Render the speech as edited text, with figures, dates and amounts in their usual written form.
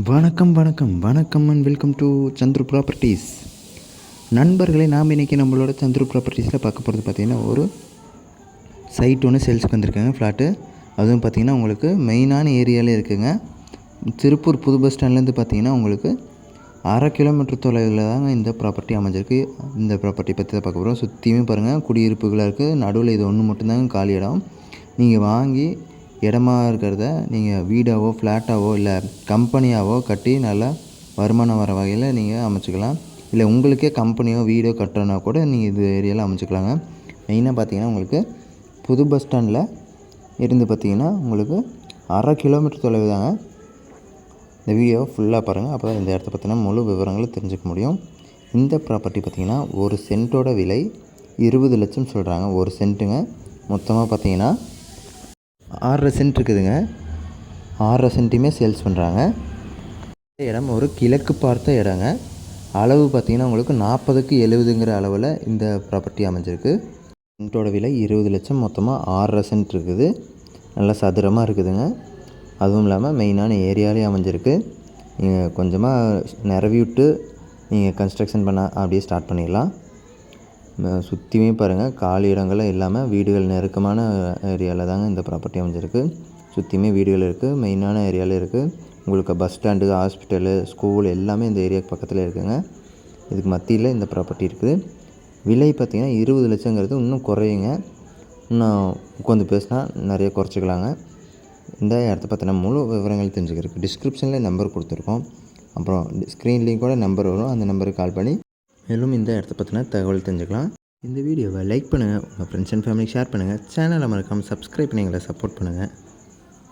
வணக்கம் வணக்கம் வணக்கம் and welcome to Chandru properties. நண்பர்களே, நாம் இன்றைக்கி நம்மளோட சந்துரு ப்ராப்பர்ட்டிஸில் பார்க்க போகிறது பார்த்திங்கன்னா ஒரு சைட் ஒன்று சேல்ஸுக்கு வந்திருக்காங்க. ஃப்ளாட்டு அதுவும் பார்த்திங்கன்னா உங்களுக்கு மெயினான ஏரியாவிலே இருக்குதுங்க. திருப்பூர் புது பஸ் ஸ்டாண்ட்லேருந்து பார்த்திங்கன்னா உங்களுக்கு 1/2 கிலோமீட்டர் தொலைவில் தாங்க இந்த ப்ராப்பர்ட்டி அமைஞ்சிருக்கு. இந்த ப்ராப்பர்ட்டி பற்றி தான் பார்க்க போகிறோம். சுற்றியுமே பாருங்கள் குடியிருப்புகளாக இருக்குது. நடுவில் இது ஒன்று மட்டும்தாங்க காலி இடம். நீங்கள் வாங்கி இடமா இருக்கிறத நீங்கள் வீடாவோ ஃப்ளாட்டாவோ இல்லை கம்பெனியாவோ கட்டி நல்லா வருமானம் வர வகையில் நீங்கள் அமைச்சிக்கலாம். இல்லை உங்களுக்கே கம்பெனியோ வீடோ கட்டுறனா கூட நீங்கள் இது ஏரியாவில் அமைச்சிக்கலாங்க. மெயினாக பார்த்தீங்கன்னா உங்களுக்கு புது பஸ் ஸ்டாண்டில் இருந்து பார்த்திங்கன்னா உங்களுக்கு 1/2 கிலோமீட்டர் தொலைவு தாங்க. இந்த வீடியோவை ஃபுல்லாக பாருங்கள், அப்போ தான் இந்த இடத்த பற்றின முழு விவரங்களை தெரிஞ்சுக்க முடியும். இந்த ப்ராப்பர்ட்டி பார்த்திங்கன்னா ஒரு சென்ட்டோட விலை 20 லட்சம் சொல்கிறாங்க. ஒரு சென்ட்டுங்க. மொத்தமாக பார்த்திங்கன்னா 6.5 சென்ட் இருக்குதுங்க. 6.5 சென்ட்டுமே சேல்ஸ் பண்ணுறாங்க. இடம் ஒரு கிழக்கு பார்த்த இடங்க. அளவு பார்த்திங்கன்னா உங்களுக்கு 40க்கு 70ங்கிற அளவில் இந்த ப்ராப்பர்ட்டி அமைஞ்சிருக்கு. சென்ட்டோட விலை 20 லட்சம். மொத்தமாக 6.5 சென்ட் இருக்குது. நல்லா சதுரமாக இருக்குதுங்க. அதுவும் இல்லாமல் மெயினான ஏரியாவிலே அமைஞ்சிருக்கு. நீங்கள் கொஞ்சமாக நிறவி விட்டு நீங்கள் கன்ஸ்ட்ரக்ஷன் பண்ண அப்படியே ஸ்டார்ட் பண்ணிடலாம். சுற்றியுமே பாருங்கள் காலி இடங்கள் இல்லாமல் வீடுகள் நெருக்கமான ஏரியாவில் தாங்க இந்த ப்ராப்பர்ட்டி அமைஞ்சிருக்கு. சுற்றியுமே வீடுகள் இருக்குது. மெயினான ஏரியாவில் இருக்குது. உங்களுக்கு பஸ் ஸ்டாண்டு, ஹாஸ்பிட்டலு, ஸ்கூல் எல்லாமே இந்த ஏரியாவுக்கு பக்கத்தில் இருக்குதுங்க. இதுக்கு மத்தியில் இந்த ப்ராப்பர்ட்டி இருக்குது. விலை பார்த்திங்கன்னா 20 லட்சங்கிறது இன்னும் குறையுங்க. இன்னும் உட்காந்து பேசினா நிறைய குறைச்சிக்கலாங்க. இந்த இடத்த பற்றின முழு விவரங்கள் தெரிஞ்சுக்கிறதுக்கு டிஸ்கிரிப்ஷனில் நம்பர் கொடுத்துருக்கோம். அப்புறம் ஸ்க்ரீன்லேயும் கூட நம்பர் வரும். அந்த நம்பருக்கு கால் பண்ணி மேலும் இந்த இடத்த பற்றின தகவல் தெரிஞ்சுக்கலாம். இந்த வீடியோவை லைக் பண்ணுங்கள், உங்கள் ஃப்ரெண்ட்ஸ் அண்ட் ஃபேமிலிக்கு ஷேர் பண்ணுங்கள். சேனலை மறக்காமல் சப்ஸ்கிரைப் பண்ணி எங்களை சப்போர்ட் பண்ணுங்கள்.